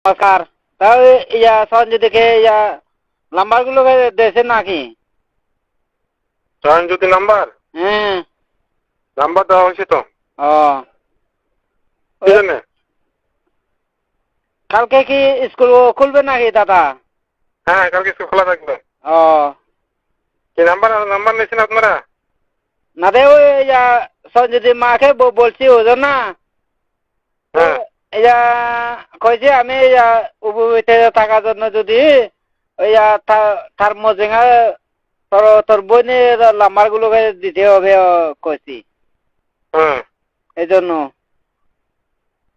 নমস্কার। তাও সঞ্জিতকে নাম্বারগুলো দিয়েছেন নাকি? সঞ্জিত নাম্বার? হ্যাঁ, নাম্বার দেওয়া হয়েছে তো। ও কি জন্য? কালকে কি স্কুল খুলবে নাকি দাদা? হ্যাঁ, কালকে স্কুল খোলা থাকবে। ও কি নাম্বার নাম্বার নিয়েছেন আপনারা? না দে ওই সঞ্জিতের মাকে বলছি ওজন না হ্যাঁ কইছে আমি উপবিতে থাকার জন্য যদি ওই তার মজেঙা তোর বোনের নাম্বার গুলোকে দিতে হবে কইছি হ্যাঁ এই জন্য।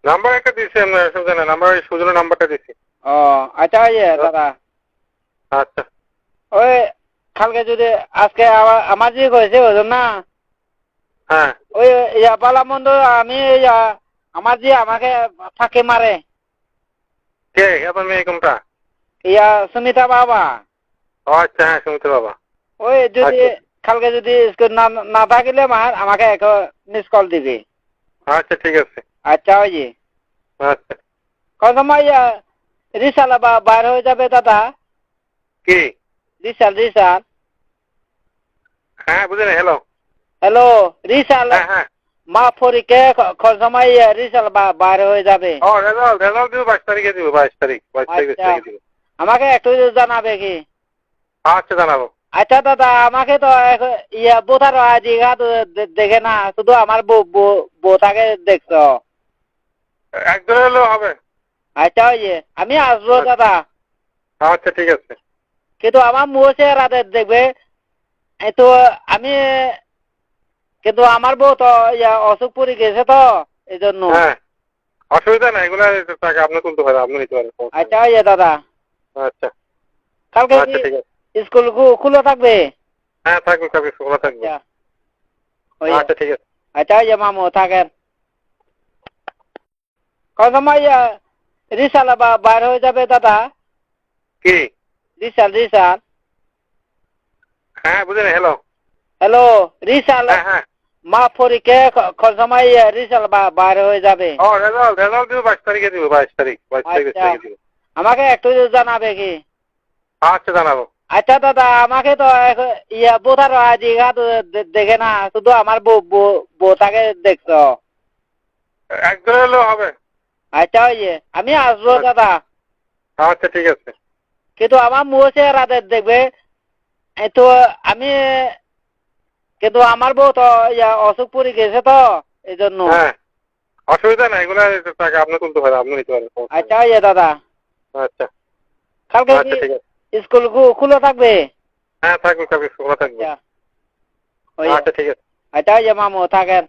নাম্বার একটা দিয়েছি আমরা সব জানা নাম্বার সুজনের নাম্বারটা দিয়েছি। ও আচ্ছা দাদা আচ্ছা ওই কালকে যদি আজকে আমার যে কইছে ওজন না হ্যাঁ ওই বালামন্দ আমি আমার যে আমাকে ফাঁকে মারে কে আপনার মেয়ে কোনটা? সুমিতা বাবা। ও আচ্ছা হ্যাঁ সুমিত্র বাবা। ওই যদি আচ্ছা কালকে যদি স্কুল না থাকিলে আমাকে এক মিস কল দিবে। আচ্ছা ঠিক আছে। আচ্ছা ওই আচ্ছা কোন সময় রিসাল বাইর হয়ে যাবে দাদা? কি? রিসাল হ্যাঁ বুঝলেন। হ্যালো হ্যালো রিসাল হ্যাঁ হ্যাঁ মা পরীক্ষা কোন সময় রিসাল বাইর হয়ে যাবে? ও রেজাল্ট দিব 22 তারিখে দিব। 22 তারিখ দিব। আমাকে একটু জানাবে কি? আচ্ছা জানাবো। আচ্ছা দাদা আমাকে তো বোথার আইডি কার্ড দেখে না, শুধু আমার বোথাকে দেখছ। একজনের হলেও হবে। আচ্ছা আমি আসবো দাদা। আচ্ছা ঠিক আছে। কিন্তু আমার মুখ চেহারা দেখবে তো আমি, কিন্তু আমার বউ তো অসুখ পড়ে গেছে তো এই জন্য। হ্যাঁ অসুবিধা নাই, এগুলো টাকা আপনি তুলতে পারেন, আপনি নিতে পারেন। আচ্ছা দাদা আচ্ছা কালকে আচ্ছা ঠিক আছে। স্কুল খুলে থাকবে? হ্যাঁ থাকবে থাকবে খোলা থাকবে। আচ্ছা ঠিক আছে। আচ্ছা মামু থাকেন। কোন সময় রিসাল বাইর হয়ে যাবে দাদা? কি? রিসাল হ্যাঁ বুঝলেন। হ্যালো হ্যালো রিসাল হ্যাঁ হ্যাঁ মা পরীক্ষা কোন সময় রিসাল বাইর হয়ে যাবে? ও রেজাল্ট দিব 22 তারিখে দিব। 22 তারিখে দিব। আমাকে একটু জানাবে কি? আচ্ছা জানাবো। আচ্ছা দাদা আমাকে তো বোথার আইডি কার্ড দেখে না, শুধু আমার বউটাকে দেখছ। একজনের হলেও হবে। আচ্ছা আমি আসবো দাদা। আচ্ছা ঠিক আছে। কিন্তু আমার মুখ চেহারা দেখবে তো আমি, কিন্তু আমার বউ তো অসুখ পড়ে গেছে তো এই জন্য। হ্যাঁ অসুবিধা নাই, এগুলো টাকা আপনি তুলতে পারেন, আপনি নিতে পারেন। আচ্ছা দাদা আচ্ছা কালকে আচ্ছা ঠিক আছে। স্কুল খুলে থাকবে? হ্যাঁ থাকবে থাকবে খোলা থাকবে। আচ্ছা আচ্ছা ঠিক আছে। আচ্ছা মামু থাকেন।